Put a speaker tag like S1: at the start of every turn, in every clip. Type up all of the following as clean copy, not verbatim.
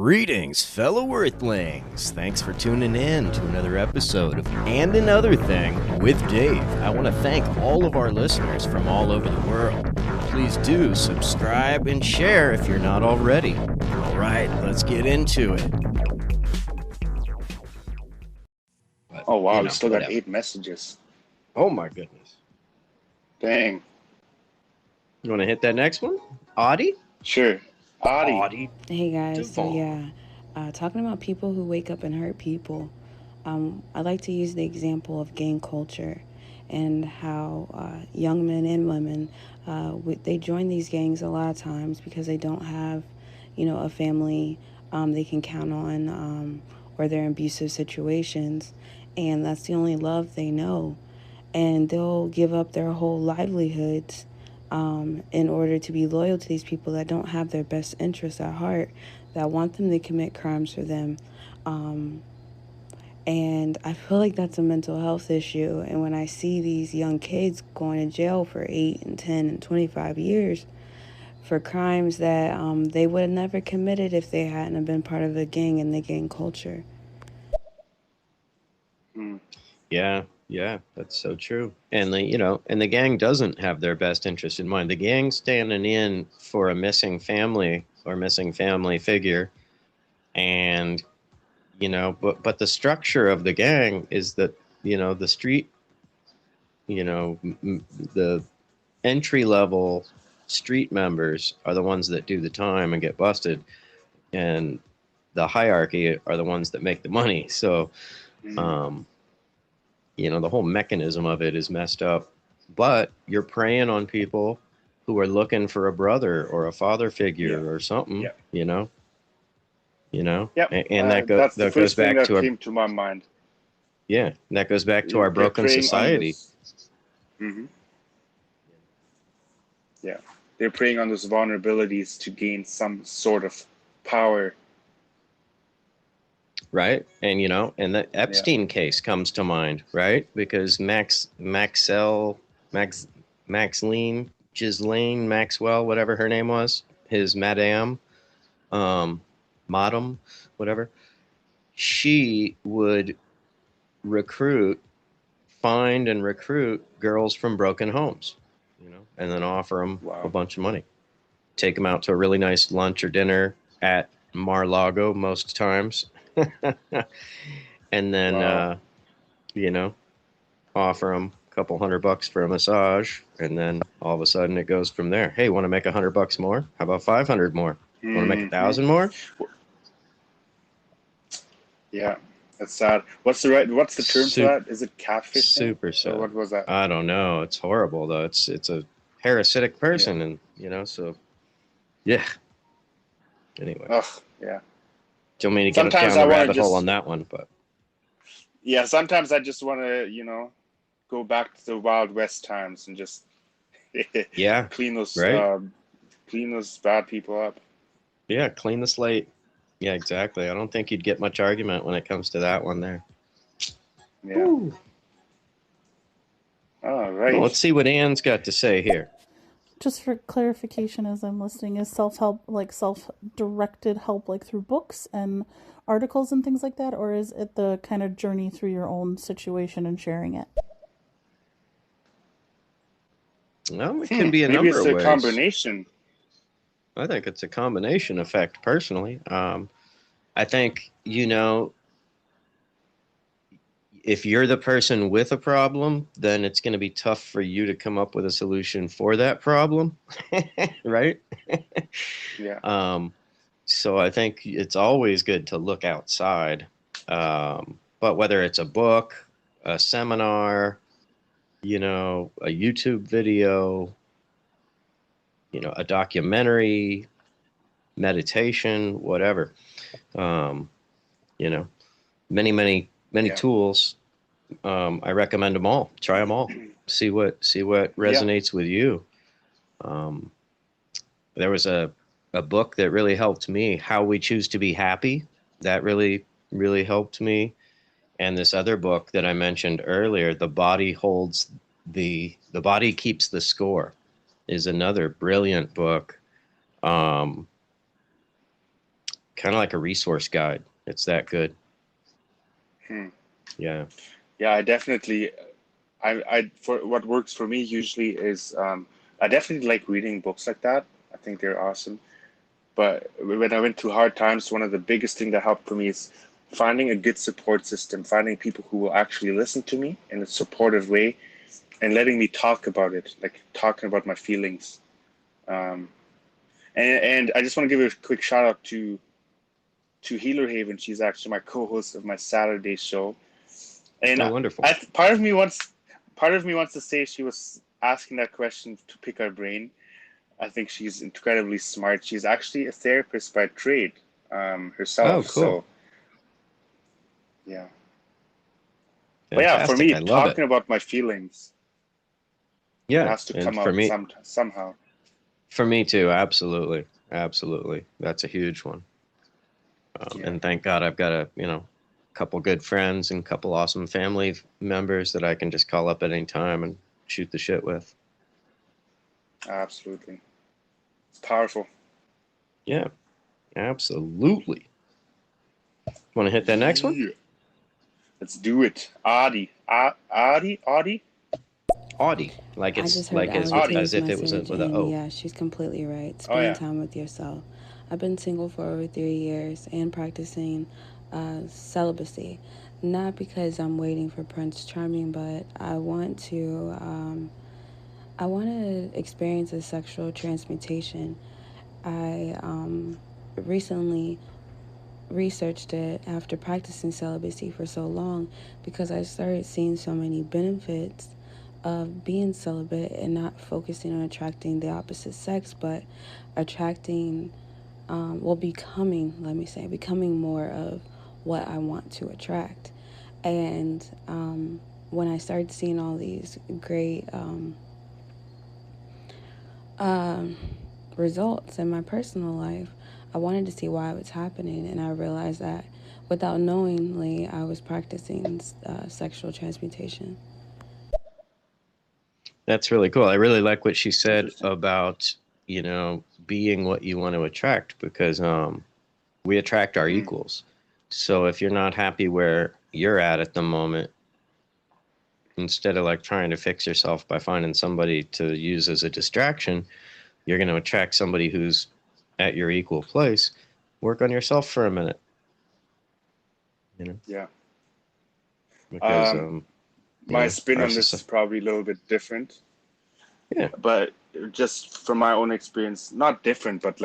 S1: Greetings, fellow Earthlings. Thanks for tuning in to another episode of And Another Thing with Dave. I want to thank all of our listeners from all over the world. Please do subscribe and share if you're not already. All right, let's get into it. But,
S2: Oh wow, we still got 8 messages.
S1: Oh my goodness.
S2: Dang.
S1: You want to hit that next one? Audie?
S2: Sure. Audie.
S3: Hey guys, talking about people who wake up and hurt people, I like to use the example of gang culture and how young men and women, they join these gangs a lot of times because they don't have, a family they can count on, or they're in abusive situations, and that's the only love they know. And they'll give up their whole livelihoods in order to be loyal to these people that don't have their best interests at heart, that want them to commit crimes for them. And I feel like that's a mental health issue. And when I see these young kids going to jail for 8 and 10 and 25 years for crimes that they would have never committed if they hadn't have been part of the gang and the gang culture.
S1: Yeah, that's so true. And the gang doesn't have their best interest in mind. The gang's standing in for a missing family or missing family figure. And, but the structure of the gang is that, the street, the entry level street members are the ones that do the time and get busted. And the hierarchy are the ones that make the money. So, the whole mechanism of it is messed up, but you're preying on people who are looking for a brother or a father figure or something,
S2: Yep.
S1: And
S2: that's the
S1: that
S2: first
S1: goes
S2: thing
S1: back
S2: that
S1: to
S2: came to my mind.
S1: that goes back to our broken society.
S2: Yeah, they're preying on those vulnerabilities to gain some sort of power.
S1: Right. And, and the Epstein case comes to mind, right? Because Maxwell, Ghislaine Maxwell, whatever her name was, his madame, whatever, she would find and recruit girls from broken homes, and then offer them a bunch of money. Take them out to a really nice lunch or dinner at Mar-Lago most times. And then, offer them a couple $100 for a massage. And then all of a sudden it goes from there. Hey, want to make $100 more? How about 500 more? Want to make 1,000 more?
S2: Yeah, that's sad. What's the term for that? Is it catfishing?
S1: Super sad.
S2: What was that?
S1: I don't know. It's horrible though. It's a parasitic person, and so yeah. Anyway.
S2: Ugh, yeah.
S1: Don't mean to get down the rabbit hole on that one, but
S2: yeah, sometimes I just want to, go back to the Wild West times and just clean those bad people up.
S1: Yeah, clean the slate. Yeah, exactly. I don't think you'd get much argument when it comes to that one there.
S2: Yeah. Ooh. All right.
S1: Well, let's see what Anne's got to say here.
S4: Just for clarification, as I'm listening, is self-help like self-directed help, like through books and articles and things like that, or is it the kind of journey through your own situation and sharing it?
S1: No, it can be a number of ways.
S2: Maybe it's a combination.
S1: I think it's a combination effect, personally. I think, if you're the person with a problem, then it's going to be tough for you to come up with a solution for that problem, right?
S2: Yeah.
S1: So I think it's always good to look outside. But whether it's a book, a seminar, a YouTube video, a documentary, meditation, whatever, many tools. I recommend them all. Try them all. See what resonates with you. There was a book that really helped me, How We Choose to Be Happy. That really, really helped me. And this other book that I mentioned earlier, The Body Keeps the Score, is another brilliant book. kind of like a resource guide. It's that good. Yeah.
S2: Yeah, I definitely, I for what works for me usually is I definitely like reading books like that. I think they're awesome. But when I went through hard times, one of the biggest things that helped for me is finding a good support system, finding people who will actually listen to me in a supportive way and letting me talk about it, like talking about my feelings. And I just want to give a quick shout out to Healer Haven. She's actually my co-host of my Saturday show. And
S1: wonderful.
S2: part of me wants to say she was asking that question to pick our brain. I think she's incredibly smart. She's actually a therapist by trade herself.
S1: Oh, cool.
S2: So, yeah. But yeah, for me, talking about my feelings,
S1: it
S2: has to come out somehow.
S1: For me too, absolutely, absolutely. That's a huge one. And thank God I've got a couple good friends and a couple awesome family members that I can just call up at any time and shoot the shit with.
S2: Absolutely. It's powerful.
S1: Yeah, absolutely. Want to hit that next one?
S2: Let's do it. Audie.
S1: Audie. Like it's as if it was with an O.
S3: Yeah, she's completely right. Spending time with yourself. I've been single for over 3 years and practicing celibacy. Not because I'm waiting for Prince Charming, but I want to experience a sexual transmutation. I recently researched it after practicing celibacy for so long because I started seeing so many benefits of being celibate and not focusing on attracting the opposite sex, but attracting, becoming more of what I want to attract. And when I started seeing all these great results in my personal life, I wanted to see why it was happening, and I realized that without knowingly, I was practicing sexual transmutation.
S1: That's really cool. I really like what she said about, being what you want to attract, because we attract our equals. So if you're not happy where you're at the moment, instead of like trying to fix yourself by finding somebody to use as a distraction, you're going to attract somebody who's at your equal place. Work on yourself for a minute.
S2: Yeah.
S1: Because
S2: my spin on this is probably a little bit different.
S1: Yeah.
S2: But just from my own experience, not different, but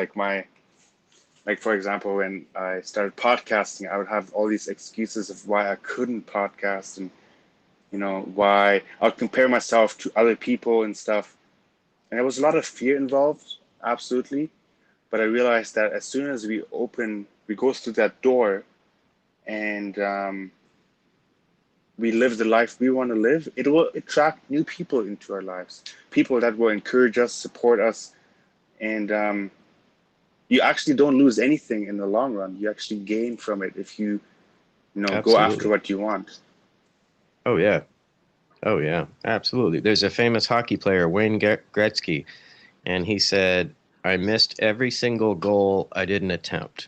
S2: for example, when I started podcasting, I would have all these excuses of why I couldn't podcast, and why I would compare myself to other people and stuff. And there was a lot of fear involved, absolutely. But I realized that as soon as we go through that door and we live the life we want to live, it will attract new people into our lives. People that will encourage us, support us. And you actually don't lose anything in the long run. You actually gain from it if you, go after what you want.
S1: Oh, yeah. Oh, yeah, absolutely. There's a famous hockey player, Wayne Gretzky, and he said, I missed every single goal I didn't attempt.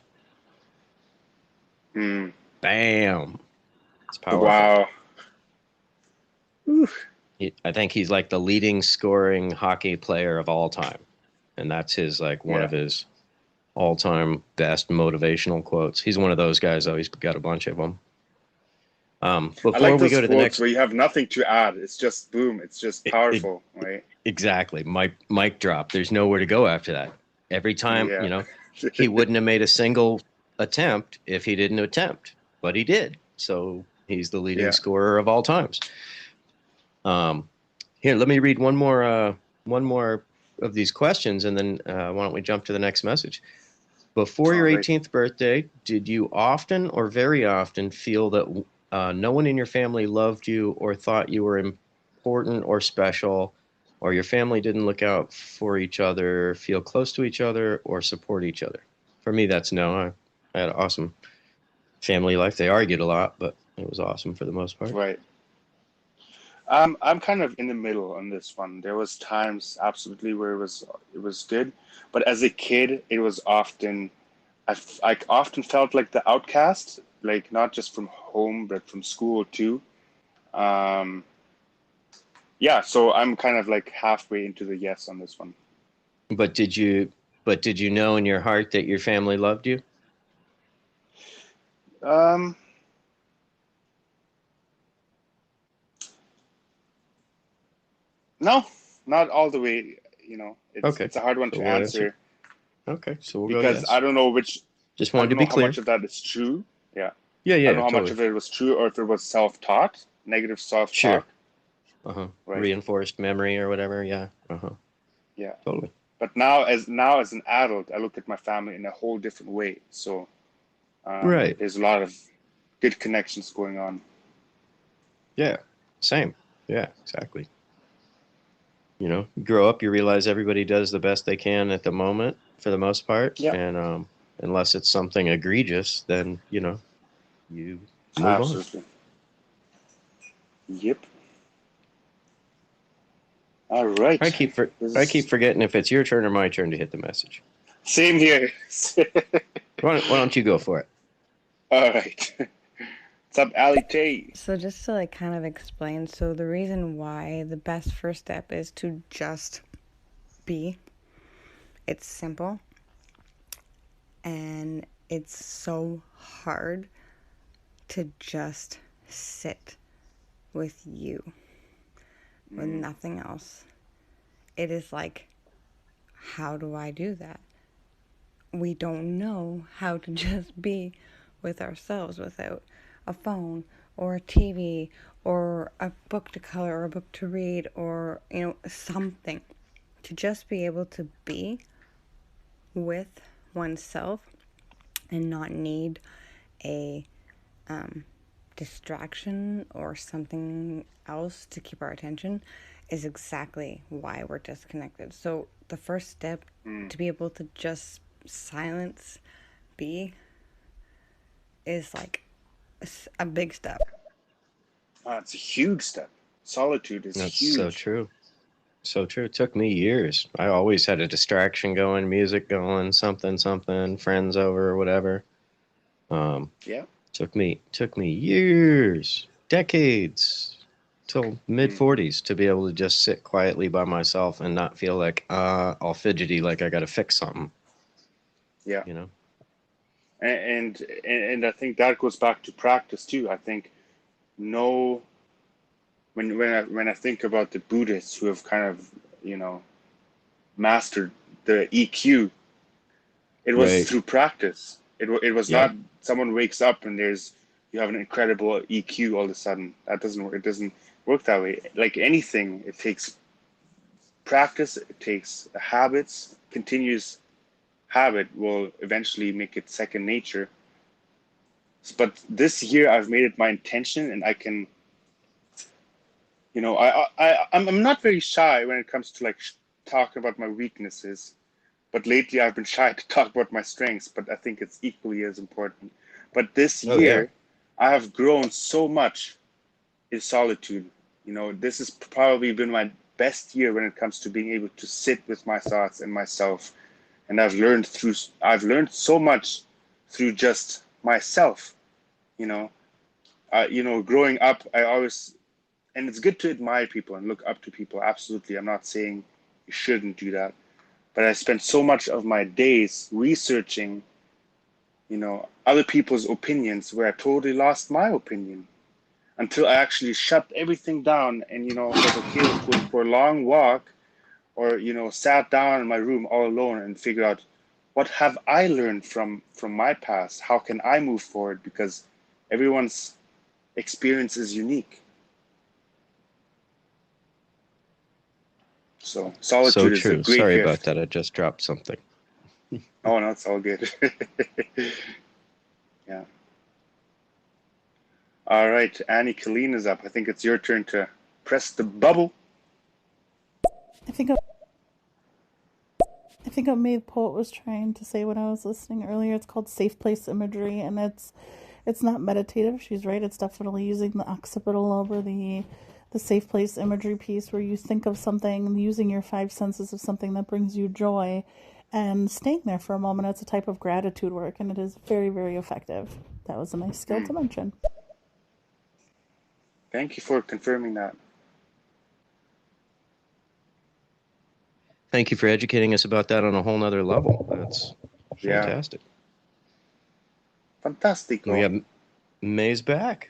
S1: Bam. It's powerful.
S2: Wow.
S1: I think he's like the leading scoring hockey player of all time. And that's his one of his all-time best motivational quotes. He's one of those guys, though. He's got a bunch of them. Before
S2: I like
S1: we go to the next,
S2: where you have nothing to add. It's just boom. It's just powerful, right?
S1: Exactly. Mic drop. There's nowhere to go after that. Every time, he wouldn't have made a single attempt if he didn't attempt, but he did. So he's the leading scorer of all times. Here, let me read one more of these questions, and then why don't we jump to the next message? Before your 18th birthday, did you often or very often feel that no one in your family loved you or thought you were important or special, or your family didn't look out for each other, feel close to each other, or support each other? For me, that's no. I had an awesome family life. They argued a lot, but it was awesome for the most part.
S2: Right. I'm kind of in the middle on this one. There was times absolutely where it was good, but as a kid, it was often I often felt like the outcast, like not just from home but from school too. Um, yeah, so I'm kind of like halfway into the yes on this one.
S1: But did you know in your heart that your family loved you?
S2: Um, no, not all the way.
S1: Okay.
S2: It's a hard one
S1: So
S2: to
S1: we'll answer.
S2: answer
S1: Okay. So we'll go
S2: because
S1: yes. Just
S2: I
S1: wanted
S2: don't
S1: to
S2: know
S1: be
S2: how much
S1: clear.
S2: of that is true. Yeah,
S1: Yeah,
S2: I don't
S1: yeah,
S2: know how much
S1: totally.
S2: of it was true or if it was self-taught, negative
S1: Sure.
S2: self-talk.
S1: Uh-huh.
S2: Right.
S1: Reinforced memory or whatever. Yeah. Uh-huh.
S2: Yeah.
S1: Totally.
S2: But now as an adult, I look at my family in a whole different way. So
S1: Right.
S2: there's a lot of good connections going on.
S1: Yeah. Same. Yeah, exactly. You grow up, you realize everybody does the best they can at the moment for the most part.
S2: Yeah,
S1: And unless it's something egregious, then, you move on.
S2: absolutely. Yep. All right.
S1: I keep forgetting if it's your turn or my turn to hit the message.
S2: Same here.
S1: Why don't you go for it?
S2: All right. What's up, Ali Tay?
S3: So just to like kind of explain, so the reason why the best first step is to just be. It's simple. And it's so hard to just sit with you, with nothing else. It is like, how do I do that? We don't know how to just be with ourselves without a phone or a TV or a book to color or a book to read or, something. To just be able to be with oneself and not need a distraction or something else to keep our attention is exactly why we're disconnected. So the first step to be able to just silence, be, is like a big step.
S2: It's a huge step. Solitude is
S1: That's
S2: huge.
S1: so true. So true. It took me years. I always had a distraction going, music going, something, friends over or whatever.
S2: Yeah.
S1: Took me years, decades, till mid 40s to be able to just sit quietly by myself and not feel like all fidgety, like I got to fix something.
S2: Yeah.
S1: You know.
S2: And I think that goes back to practice too. I think no, when I think about the Buddhists who have kind of mastered the EQ, it was
S1: Right.
S2: through practice. It was
S1: Yeah.
S2: not someone wakes up and you have an incredible EQ all of a sudden. That doesn't work. It doesn't work that way. Like anything, it takes practice. It takes habits. Continuous habit will eventually make it second nature. But this year, I've made it my intention, and I can, I'm not very shy when it comes to like talking about my weaknesses. But lately, I've been shy to talk about my strengths. But I think it's equally as important. But this
S1: Oh, yeah.
S2: year, I have grown so much in solitude. This has probably been my best year when it comes to being able to sit with my thoughts and myself. And I've learned so much through just myself. Growing up, and it's good to admire people and look up to people. Absolutely, I'm not saying you shouldn't do that, but I spent so much of my days researching, other people's opinions where I totally lost my opinion until I actually shut everything down and was okay with going for a long walk or sat down in my room all alone and figure out what have I learned from my past? How can I move forward? Because everyone's experience is unique. So solitude is a great
S1: Sorry
S2: gift.
S1: about that. I just dropped something.
S2: Oh no, it's all good. Yeah. All right, Annie Colleen is up. I think it's your turn to press the bubble.
S4: I think what May the Poet was trying to say when I was listening earlier. It's called safe place imagery, and it's not meditative. She's right. It's definitely using the occipital over the safe place imagery piece, where you think of something using your five senses of something that brings you joy, and staying there for a moment. It's a type of gratitude work, and it is very, very effective. That was a nice skill to mention.
S2: Thank you for confirming that.
S1: Thank you for educating us about that on a whole nother level. That's fantastic.
S2: Fantastico.
S1: We have May's back.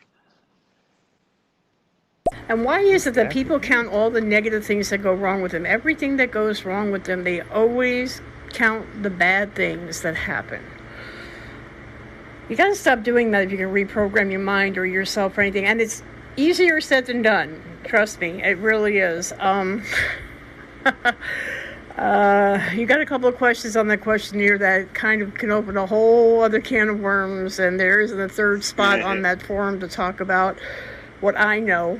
S5: And why is it that people count all the negative things that go wrong with them? Everything that goes wrong with them, they always count the bad things that happen. You got to stop doing that if you can reprogram your mind or yourself or anything. And it's easier said than done. Trust me, it really is. You got a couple of questions on that questionnaire that kind of can open a whole other can of worms. And there isn't a third spot on that forum to talk about what I know.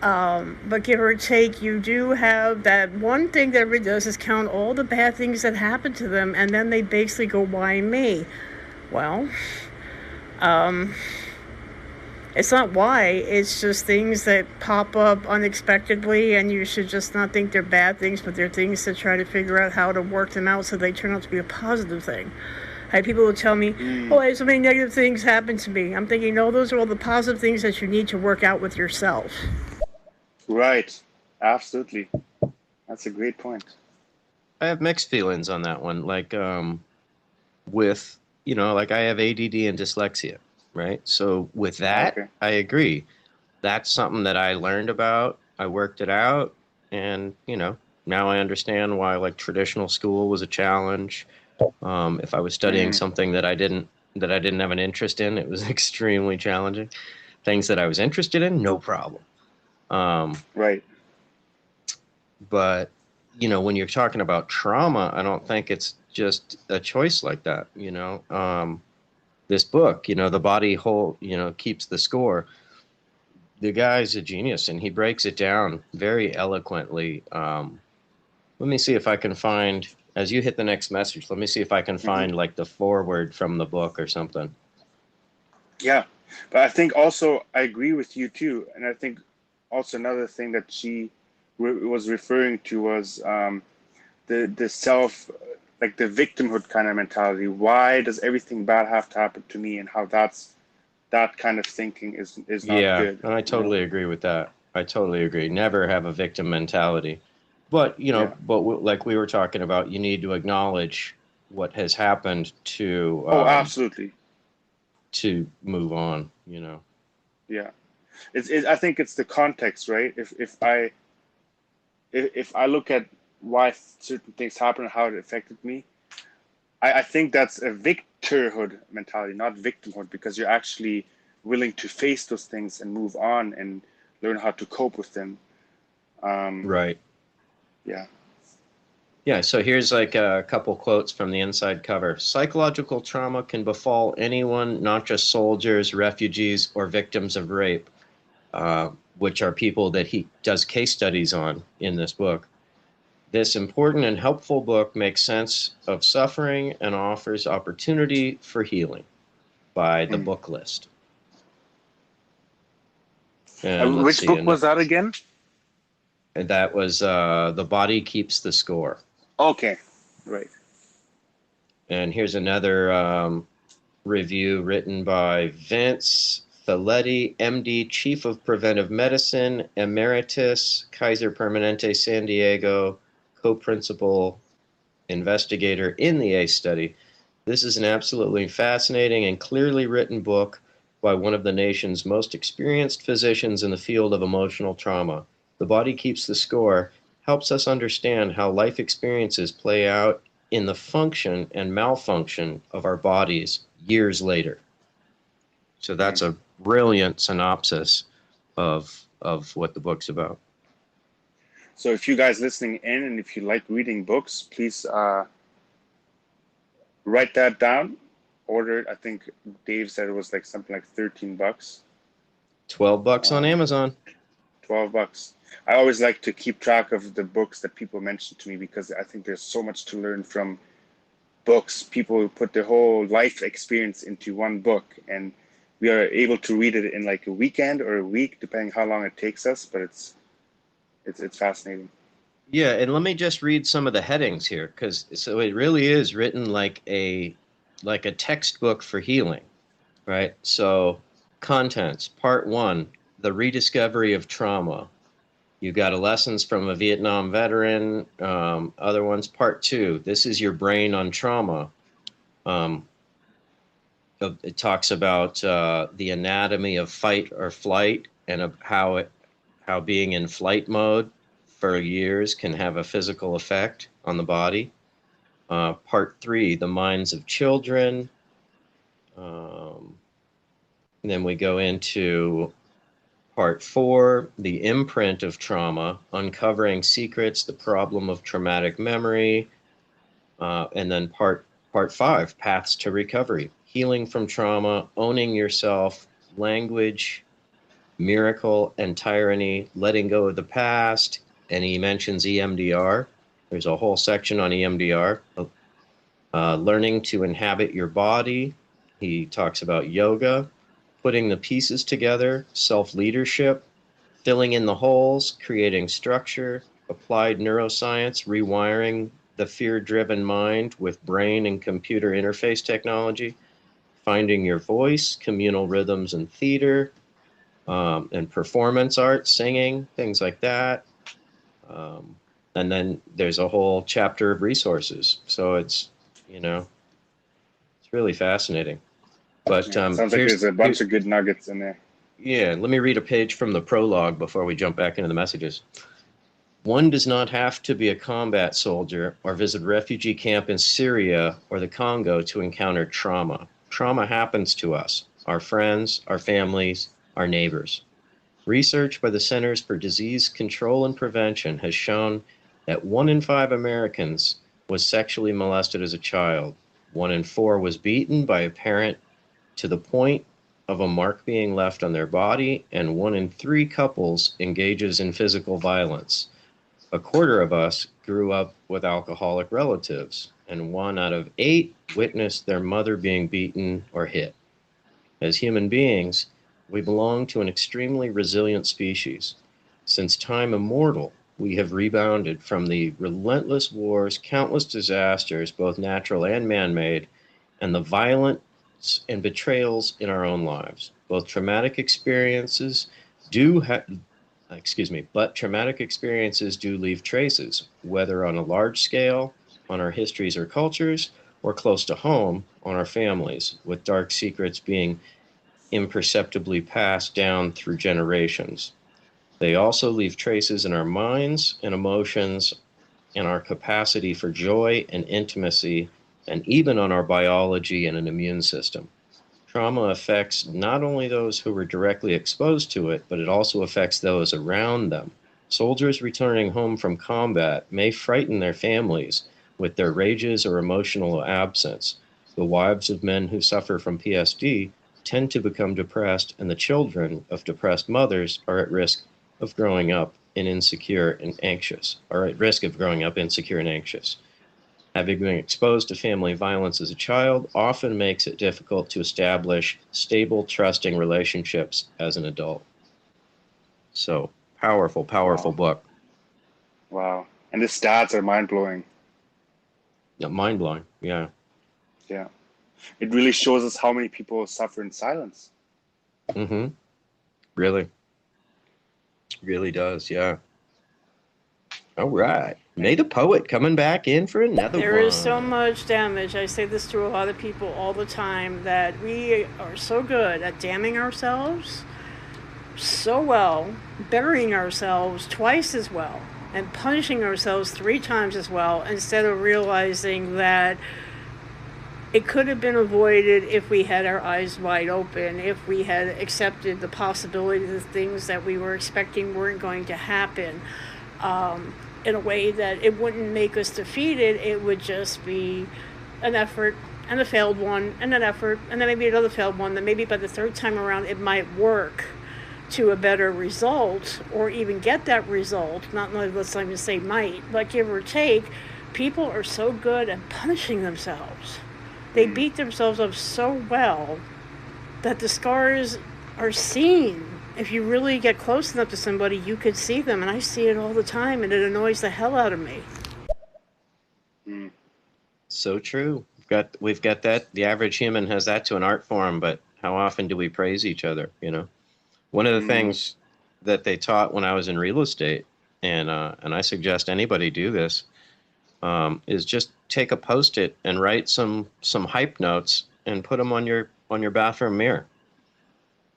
S5: But give or take, you do have that one thing that everybody does is count all the bad things that happen to them, and then they basically go, why me? Well, it's not why, it's just things that pop up unexpectedly, and you should just not think they're bad things, but they're things to try to figure out how to work them out so they turn out to be a positive thing. I have people who tell me, oh, I had so many negative things happen to me. I'm thinking, no, those are all the positive things that you need to work out with yourself.
S2: Right. Absolutely. That's a great point.
S1: I have mixed feelings on that one. Like, with, like I have ADD and dyslexia, right? So with that, I agree. That's something that I learned about. I worked it out. And, now I understand why like traditional school was a challenge. If I was studying something that I didn't have an interest in, it was extremely challenging. Things that I was interested in, no problem.
S2: Right.
S1: But, when you're talking about trauma, I don't think it's just a choice like that. This book, the body whole, keeps the score. The guy's a genius and he breaks it down very eloquently. Let me see if I can find, as you hit the next message, let me see if I can find like the foreword from the book or something. Yeah.
S2: But I think also I agree with you too. And I think also another thing that she was referring to was the self, like the victimhood kind of mentality. Why does everything bad have to happen to me, and how that kind of thinking is not good.
S1: And I totally agree with that. I totally agree. Never have a victim mentality. But, like we were talking about, you need to acknowledge what has happened to
S2: absolutely,
S1: to move on,
S2: Yeah. I think it's the context, right? If I look at why certain things happen and how it affected me, I think that's a victorhood mentality, not victimhood, because you're actually willing to face those things and move on and learn how to cope with them.
S1: Right.
S2: Yeah.
S1: Yeah, so here's like a couple quotes from the inside cover. Psychological trauma can befall anyone, not just soldiers, refugees, or victims of rape. Which are people that he does case studies on in this book. This important and helpful book makes sense of suffering and offers opportunity for healing by the book list. And
S2: which book was that again?
S1: And that was The Body Keeps the Score.
S2: Okay, right.
S1: And here's another review written by Vince Faletti, MD, Chief of Preventive Medicine, Emeritus, Kaiser Permanente San Diego, co-principal investigator in the ACE study. This is an absolutely fascinating and clearly written book by one of the nation's most experienced physicians in the field of emotional trauma. The Body Keeps the Score helps us understand how life experiences play out in the function and malfunction of our bodies years later. So that's a brilliant synopsis of what the book's about.
S2: So if you guys listening in and if you like reading books, please write that down. Order it. I think Dave said it was like something like $13.
S1: $12 on Amazon.
S2: $12. I always like to keep track of the books that people mention to me because I think there's so much to learn from books. People put their whole life experience into one book, and we are able to read it in like a weekend or a week, depending how long it takes us. But it's fascinating.
S1: Yeah, and let me just read some of the headings here, because so it really is written like a textbook for healing, right? So, contents, part 1, the rediscovery of trauma. You got a lessons from a Vietnam veteran. Other ones, part 2, this is your brain on trauma. It talks about the anatomy of fight or flight, and of how being in flight mode for years can have a physical effect on the body. Part 3, the minds of children. And then we go into part 4, the imprint of trauma, uncovering secrets, the problem of traumatic memory. And then part 5, paths to recovery, healing from trauma, owning yourself, language, miracle and tyranny, letting go of the past. And he mentions EMDR. There's a whole section on EMDR. Learning to inhabit your body. He talks about yoga, putting the pieces together, self-leadership, filling in the holes, creating structure, applied neuroscience, rewiring the fear-driven mind with brain and computer interface technology, finding your voice, communal rhythms and theater, and performance art, singing, things like that. And then there's a whole chapter of resources. So it's really fascinating. But
S2: Yeah, sounds like there's a bunch of good nuggets in there.
S1: Yeah, let me read a page from the prologue before we jump back into the messages. One does not have to be a combat soldier or visit a refugee camp in Syria or the Congo to encounter trauma. Trauma happens to us, our friends, our families, our neighbors. Research by the Centers for Disease Control and Prevention has shown that 1 in 5 Americans was sexually molested as a child. 1 in 4 was beaten by a parent to the point of a mark being left on their body, and 1 in 3 couples engages in physical violence. 1/4 of us grew up with alcoholic relatives, and 1 out of 8 witnessed their mother being beaten or hit. As human beings, we belong to an extremely resilient species. Since time immemorial, we have rebounded from the relentless wars, countless disasters, both natural and man-made, and the violence and betrayals in our own lives. But traumatic experiences do leave traces, whether on a large scale, on our histories or cultures, or close to home, on our families, with dark secrets being imperceptibly passed down through generations. They also leave traces in our minds and emotions, and our capacity for joy and intimacy, and even on our biology and an immune system. Trauma affects not only those who were directly exposed to it, but it also affects those around them. Soldiers returning home from combat may frighten their families with their rages or emotional absence. The wives of men who suffer from PSD tend to become depressed, and the children of depressed mothers are at risk of growing up insecure and anxious. Having been exposed to family violence as a child often makes it difficult to establish stable, trusting relationships as an adult. So, powerful book.
S2: Wow. And the stats are mind-blowing.
S1: Yeah, mind-blowing, yeah.
S2: Yeah. It really shows us how many people suffer in silence.
S1: Mm-hmm. Really does, yeah. All right. May the Poet coming back in for another one.
S5: There is so much damage. I say this to a lot of people all the time, that we are so good at damning ourselves so well, burying ourselves twice as well, and punishing ourselves 3 times as well, instead of realizing that it could have been avoided if we had our eyes wide open, if we had accepted the possibility that the things that we were expecting weren't going to happen, in a way that it wouldn't make us defeated. It would just be an effort and a failed one and an effort and then maybe another failed one. Then maybe by the 3rd time around it might work to a better result, or even get that result. Let's not even say might, but give or take, people are so good at punishing themselves. They beat themselves up so well that the scars are seen if you really get close enough to somebody, you could see them. And I see it all the time, and it annoys the hell out of me.
S2: Mm.
S1: So true. We've got that. The average human has that to an art form, but how often do we praise each other? You know, one of the things that they taught when I was in real estate, and I suggest anybody do this, is just take a Post-it and write some hype notes and put them on your bathroom mirror.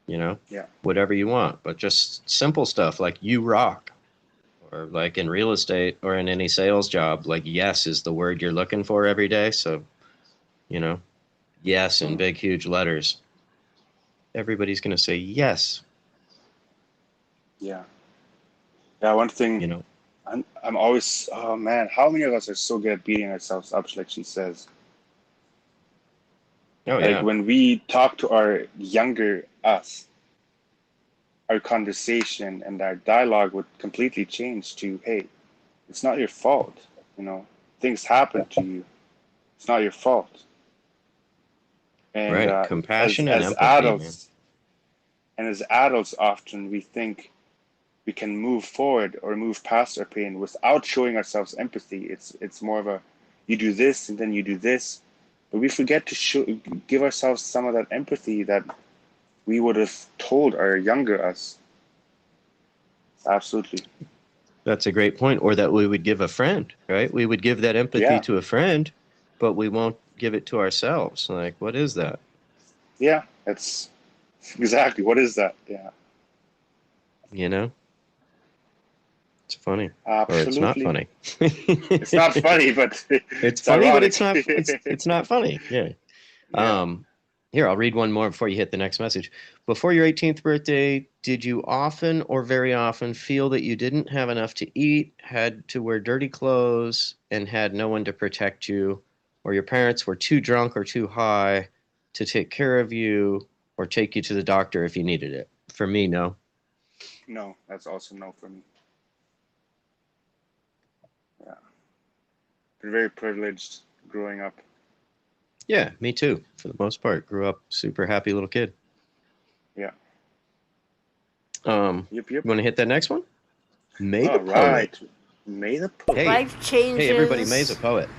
S1: You know,
S2: Yeah.
S1: whatever you want, but just simple stuff like "you rock," or like in real estate or in any sales job, like "yes" is the word you're looking for every day. So, you know, yes in big huge letters. Everybody's going to say yes.
S2: Yeah. Yeah. One thing,
S1: You know.
S2: I'm always, oh man, how many of us are so good at beating ourselves up, like she says?
S1: Oh
S2: Like
S1: yeah.
S2: when we talk to our younger us, our conversation and our dialogue would completely change to, hey, it's not your fault. You know, things happen to you. It's not your fault. And
S1: Right. Compassion and
S2: as
S1: empathy, man.
S2: adults, often we think we can move forward or move past our pain without showing ourselves empathy. It's more of a, you do this and then you do this, but we forget to give ourselves some of that empathy that we would have told our younger us. Absolutely.
S1: That's a great point. Or that we would give a friend, right? We would give that empathy
S2: Yeah.
S1: to a friend, but we won't give it to ourselves. Like, what is that?
S2: Yeah, that's exactly. What is that? Yeah,
S1: You know? It's funny. Or it's not
S2: absolutely.
S1: funny.
S2: It's not funny, but
S1: It's funny, but
S2: ironic.
S1: it's not funny. Yeah.
S2: Yeah.
S1: Here, I'll read one more before you hit the next message. Before your 18th birthday, did you often or very often feel that you didn't have enough to eat, had to wear dirty clothes, and had no one to protect you, or your parents were too drunk or too high to take care of you or take you to the doctor if you needed it? For me, no.
S2: No, that's also no for me. Yeah, been very privileged growing up.
S1: Yeah, me too. For the most part, grew up super happy little kid.
S2: Yeah.
S1: You
S2: Yep.
S1: want to hit that next one? May
S2: All
S1: the poet.
S2: right. May the poet.
S1: Hey,
S5: Life changes.
S1: hey, everybody, May's a poet.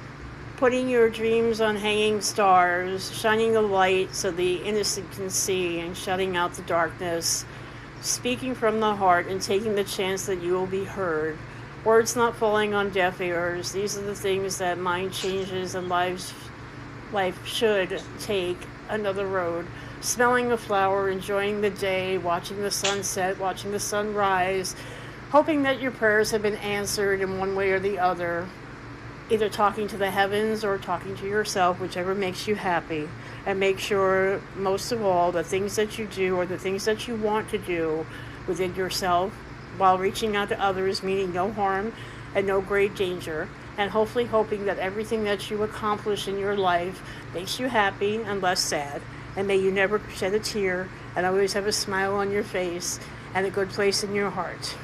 S5: Putting your dreams on hanging stars, shining the light so the innocent can see, and shutting out the darkness, speaking from the heart and taking the chance that you will be heard. Words not falling on deaf ears. These are the things that mind changes and life should take another road. Smelling the flower, enjoying the day, watching the sunset, watching the sunrise, hoping that your prayers have been answered in one way or the other, either talking to the heavens or talking to yourself, whichever makes you happy. And make sure, most of all, the things that you do or the things that you want to do within yourself while reaching out to others, meaning no harm and no great danger, and hopefully hoping that everything that you accomplish in your life makes you happy and less sad. And may you never shed a tear and always have a smile on your face and a good place in your heart.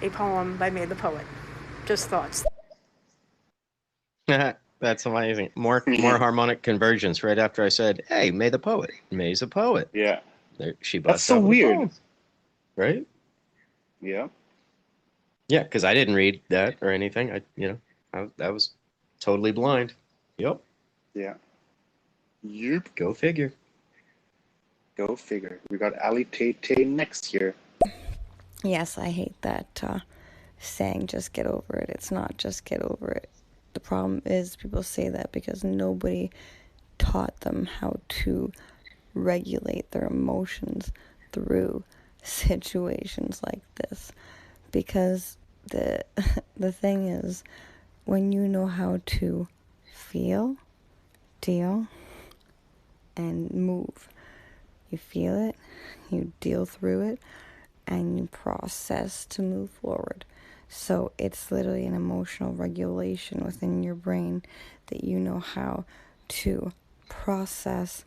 S5: A poem by May the Poet. Just thoughts.
S1: That's amazing. More harmonic convergence right after I said, "Hey, May the poet. May's a poet."
S2: Yeah.
S1: There, she
S2: That's
S1: busts
S2: so
S1: out with a
S2: weird.
S1: poem, right?
S2: Yeah.
S1: Yeah, because I didn't read that or anything. That was totally blind. Yep.
S2: Yeah. Yep.
S1: Go figure.
S2: Go figure. We got Ali Tay next year.
S6: Yes, I hate that saying just get over it. It's not just get over it. The problem is people say that because nobody taught them how to regulate their emotions through situations like this. Because the thing is, when you know how to feel, deal, and move, you feel it, you deal through it, and you process to move forward. So it's literally an emotional regulation within your brain that you know how to process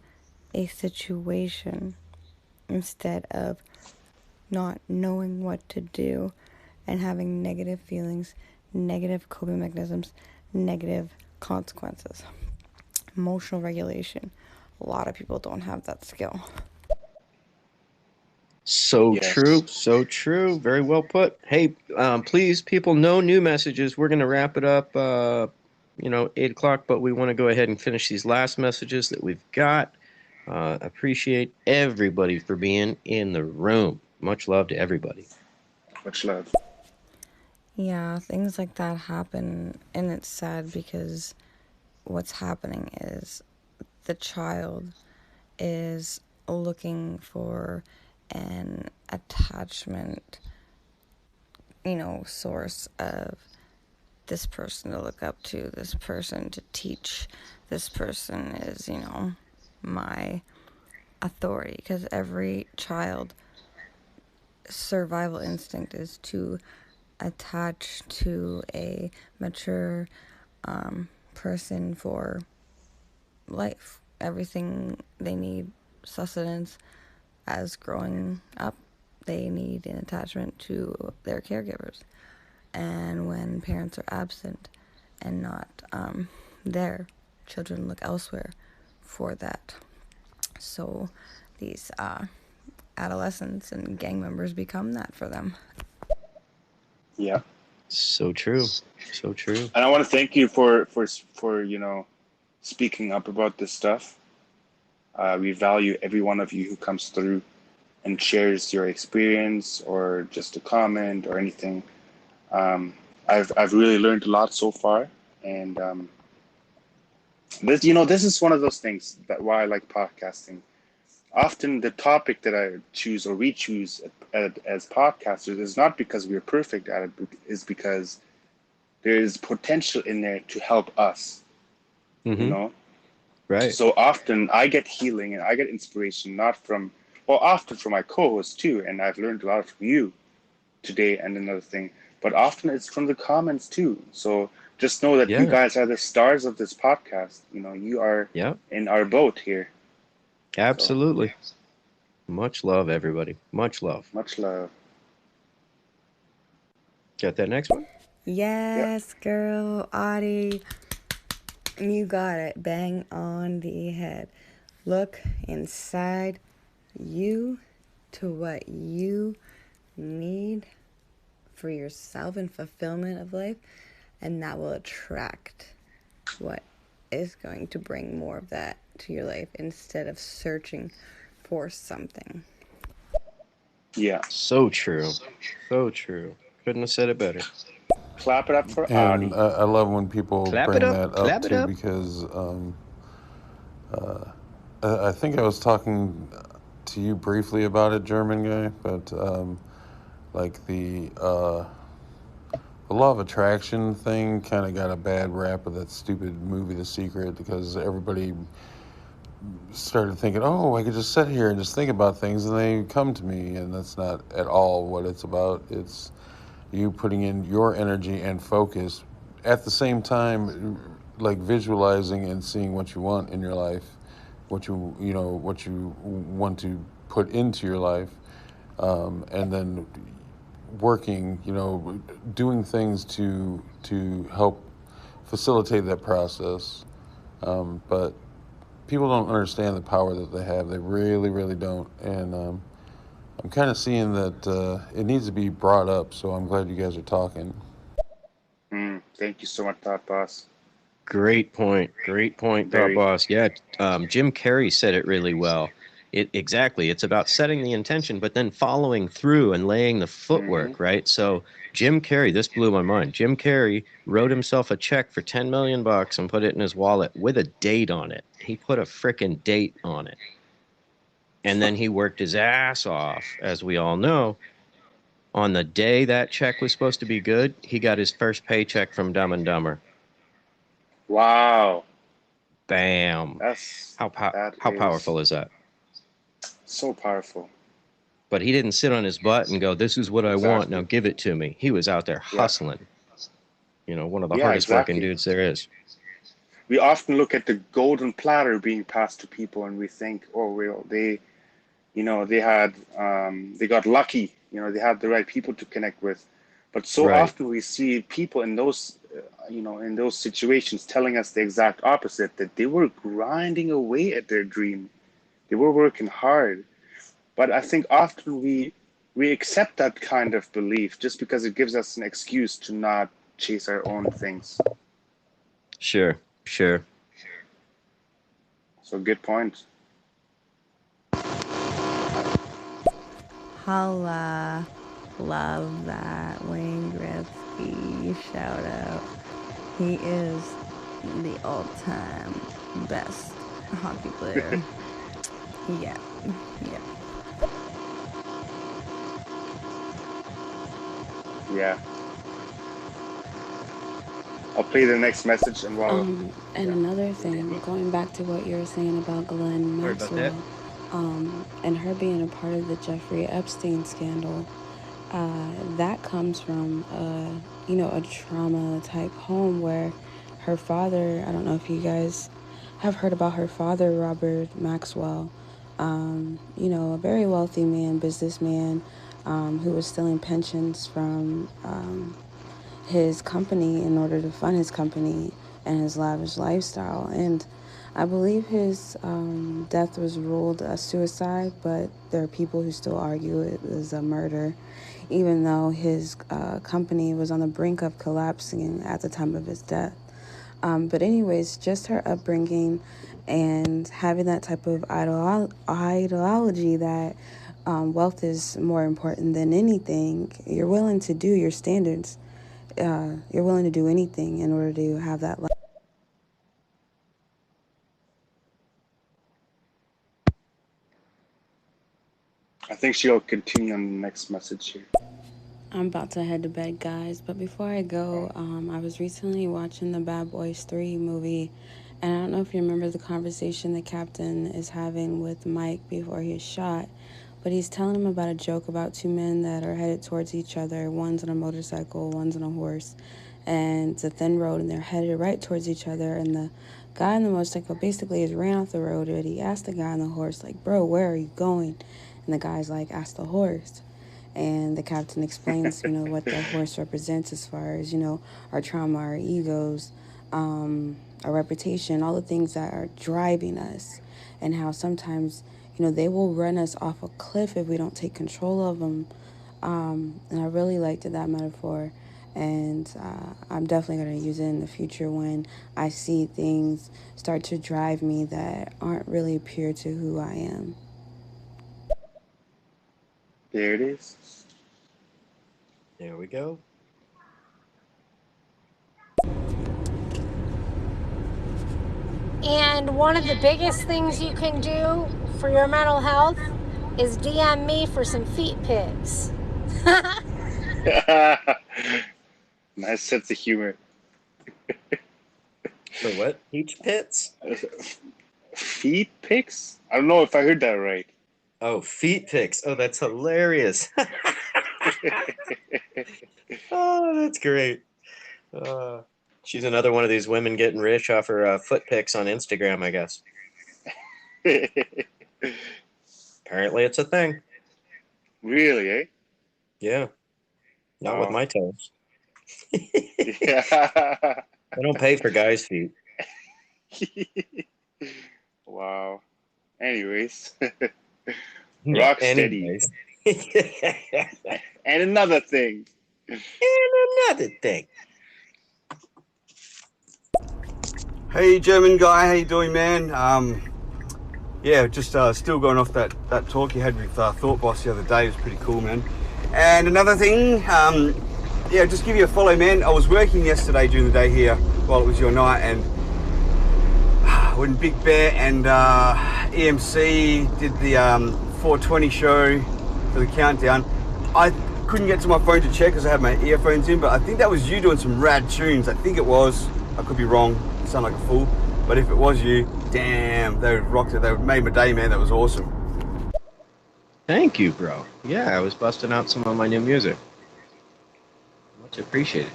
S6: a situation instead of not knowing what to do and having negative feelings, negative coping mechanisms, negative consequences. Emotional regulation. A lot of people don't have that skill.
S1: So
S2: Yes.
S1: true. So true. Very well put. Hey, please, people, no new messages. We're going to wrap it up, 8 o'clock, but we want to go ahead and finish these last messages that we've got. Appreciate everybody for being in the room. Much love to everybody.
S2: Much love.
S6: Yeah, things like that happen, and it's sad because what's happening is the child is looking for an attachment, source of this person to look up to, this person to teach, this person is, my authority. Because every child survival instinct is to attach to a mature person for life. Everything they need, sustenance, as growing up, they need an attachment to their caregivers. And when parents are absent and not there, children look elsewhere for that. So these adolescents and gang members become that for them.
S2: Yeah.
S1: So true. So true.
S2: And I want to thank you for speaking up about this stuff. We value every one of you who comes through and shares your experience or just a comment or anything. I've really learned a lot so far, and this is one of those things that why I like podcasting. Often the topic that I choose or we choose as podcasters is not because we're perfect at it, is because there is potential in there to help us.
S1: Mm-hmm. Right.
S2: So often I get healing and I get inspiration, often from my co-host too, and I've learned a lot from you today and another thing, but often it's from the comments too. So just know that you guys are the stars of this podcast. You are in our boat here.
S1: Absolutely. So. Much love, everybody. Much love.
S2: Much love.
S1: Got that next one?
S6: Yes, girl, Audie. You got it. Bang on the head. Look inside you to what you need for yourself and fulfillment of life, and that will attract what is going to bring more of that to your life instead of searching for something.
S2: Yeah.
S1: So true. So true. Couldn't have said it better.
S2: Clap it up for
S7: And
S2: Audie.
S7: I love when people bring that up too, because I think I was talking to you briefly about it, German guy, but like the law of attraction thing kind of got a bad rap with that stupid movie The Secret, because everybody started thinking, oh, I could just sit here and just think about things and they come to me, and that's not at all what it's about. It's you putting in your energy and focus at the same time, like visualizing and seeing what you want in your life, what you want to put into your life, and then working, doing things to help facilitate that process. But people don't understand the power that they have. They really, really don't. And I'm kind of seeing that it needs to be brought up, so I'm glad you guys are talking.
S2: Thank you so much, Thought Boss.
S1: Great point, Thought Boss. Yeah, Jim Carrey said it really well. Exactly. It's about setting the intention, but then following through and laying the footwork, right? So Jim Carrey, this blew my mind. Jim Carrey wrote himself a check for $10 million and put it in his wallet with a date on it. He put a frickin' date on it. And then he worked his ass off, as we all know. On the day that check was supposed to be good, he got his first paycheck from Dumb and Dumber.
S2: Wow.
S1: Bam. How powerful is that?
S2: So powerful.
S1: But he didn't sit on his butt and go, this is what I want, now give it to me. He was out there hustling. One of the hardest working dudes there is.
S2: We often look at the golden platter being passed to people and we think, oh, well, they got lucky, they had the right people to connect with. But so often we see people in those, in those situations telling us the exact opposite, that they were grinding away at their dream. They were working hard. But I think often we accept that kind of belief just because it gives us an excuse to not chase our own things.
S1: Sure, sure.
S2: So good point.
S6: Holla. Love that. Wayne Gretzky. Shout out. He is the all-time best hockey player. Yeah. Yeah.
S2: Yeah. I'll play the next message and
S3: And another thing, going back to what you were saying about Ghislaine
S1: Sorry about that.
S3: Maxwell, and her being a part of the Jeffrey Epstein scandal, that comes from, a trauma type home where her father, I don't know if you guys have heard about her father, Robert Maxwell, a very wealthy man, businessman, who was stealing pensions from his company in order to fund his company and his lavish lifestyle. And I believe his death was ruled a suicide, but there are people who still argue it was a murder, even though his company was on the brink of collapsing at the time of his death. But anyways, just her upbringing and having that type of ideology that wealth is more important than anything, you're willing to do your standards. You're willing to do anything in order to have that life.
S2: I think she'll continue on the next message here.
S3: I'm about to head to bed, guys, but before I go, I was recently watching the Bad Boys 3 movie, and I don't know if you remember the conversation the captain is having with Mike before he is shot, but he's telling him about a joke about two men that are headed towards each other. One's on a motorcycle, one's on a horse, and it's a thin road, and they're headed right towards each other, and the guy on the motorcycle basically has ran off the road, and he asked the guy on the horse, like, bro, where are you going? And the guy's like, ask the horse. And the captain explains, what the horse represents as far as, our trauma, our egos, our reputation, all the things that are driving us, and how sometimes, they will run us off a cliff if we don't take control of them. And I really liked that metaphor. And I'm definitely going to use it in the future when I see things start to drive me that aren't really pure to who I am.
S2: There it is.
S1: There we go.
S8: And one of the biggest things you can do for your mental health is DM me for some feet pics.
S2: Nice sense of humor.
S1: For what? Peach pits?
S2: Feet pics? I don't know if I heard that right.
S1: Oh, feet pics. Oh, that's hilarious. Oh, that's great. She's another one of these women getting rich off her foot pics on Instagram, I guess. Apparently it's a thing.
S2: Really, eh?
S1: Yeah. Not with my toes.
S2: Yeah.
S1: I don't pay for guys' feet.
S2: Wow. Anyways. Rock steady. And another thing.
S9: Hey, German guy, how you doing, man? Yeah, just still going off that talk you had with Thought Boss the other day. It was pretty cool, man. And another thing, yeah, just give you a follow, man. I was working yesterday during the day here while it was your night, and when Big Bear and EMC did the 420 show for the countdown, I couldn't get to my phone to check because I had my earphones in, but I think that was you doing some rad tunes. I think it was. I could be wrong. I sound like a fool. But if it was you, damn, they rocked it. They made my day, man. That was awesome.
S1: Thank you, bro. Yeah, I was busting out some of my new music. Much appreciated.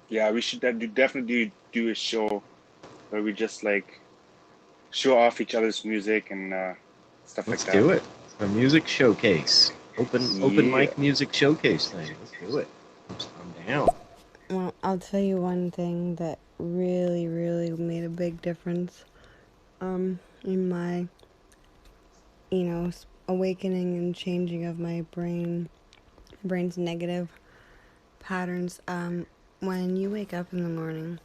S2: Yeah, we should definitely do a show where we just like show off each other's music and stuff like that.
S1: Let's do it. A music showcase. Open mic music showcase thing. Let's do it. I'm down.
S6: Well, I'll tell you one thing that really, really made a big difference in my awakening and changing of my brain's negative patterns. When you wake up in the morning,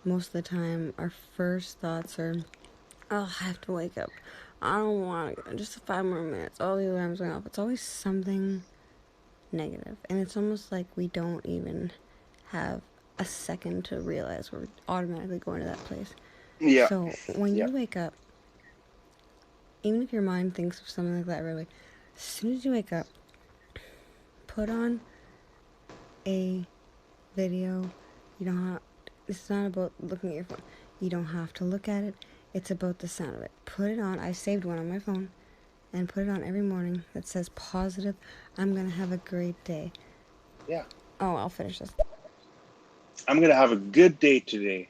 S6: most of the time our first thoughts are, oh, I have to wake up. I don't want to, just 5 more minutes. All the alarms going off. It's always something negative. And it's almost like we don't even have a second to realize we're automatically going to that place.
S2: Yeah.
S6: So when you wake up, even if your mind thinks of something like that really, as soon as you wake up, put on a video. It's not about looking at your phone. You don't have to look at it. It's about the sound of it. Put it on. I saved one on my phone and put it on every morning that says positive. I'm going to have a great day.
S2: Yeah.
S6: Oh, I'll finish this.
S2: I'm going to have a good day today.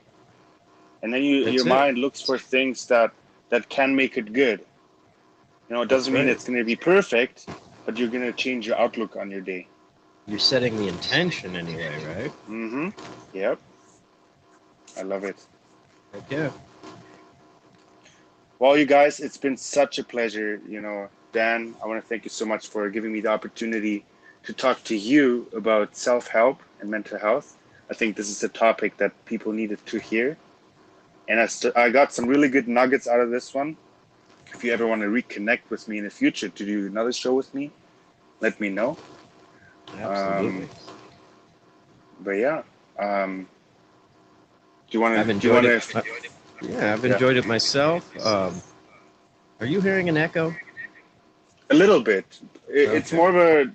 S2: And then your mind looks for things that can make it good. It doesn't mean it's going to be perfect, but you're going to change your outlook on your day.
S1: You're setting the intention anyway, right?
S2: Mm-hmm. Yep. I love it.
S1: Heck yeah.
S2: Well, you guys, it's been such a pleasure. Dan, I want to thank you so much for giving me the opportunity to talk to you about self-help and mental health. I think this is a topic that people needed to hear. And I got some really good nuggets out of this one. If you ever want to reconnect with me in the future to do another show with me, let me know.
S1: Absolutely.
S2: But yeah, do you want to?
S1: I've enjoyed it. I've enjoyed it myself. Are you hearing an echo?
S2: A little bit. It's more of a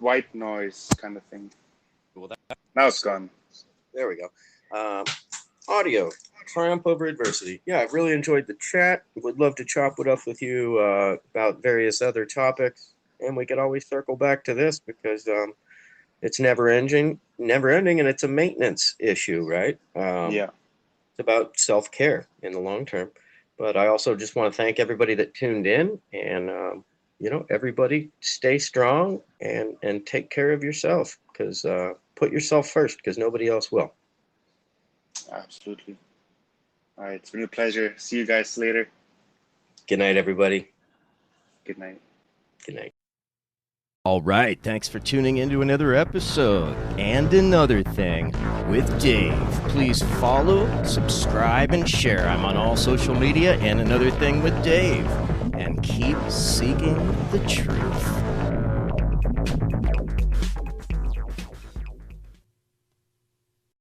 S2: white noise kind of thing.
S1: Well,
S2: now it's gone.
S1: There we go. Audio. Triumph over adversity. Yeah, I've really enjoyed the chat. Would love to chop it up with you about various other topics. And we could always circle back to this because it's never ending, and it's a maintenance issue, right?
S2: Yeah.
S1: It's about self-care in the long term. But I also just want to thank everybody that tuned in, and everybody stay strong and take care of yourself, because put yourself first, because nobody else will.
S2: Absolutely. All right, it's been a pleasure. See you guys later.
S1: Good night, everybody.
S2: Good night.
S1: Good night.
S10: All right, thanks for tuning into another episode and Another Thing with Dave. Please follow, subscribe, and share. I'm on all social media and Another Thing with Dave. And keep seeking the truth.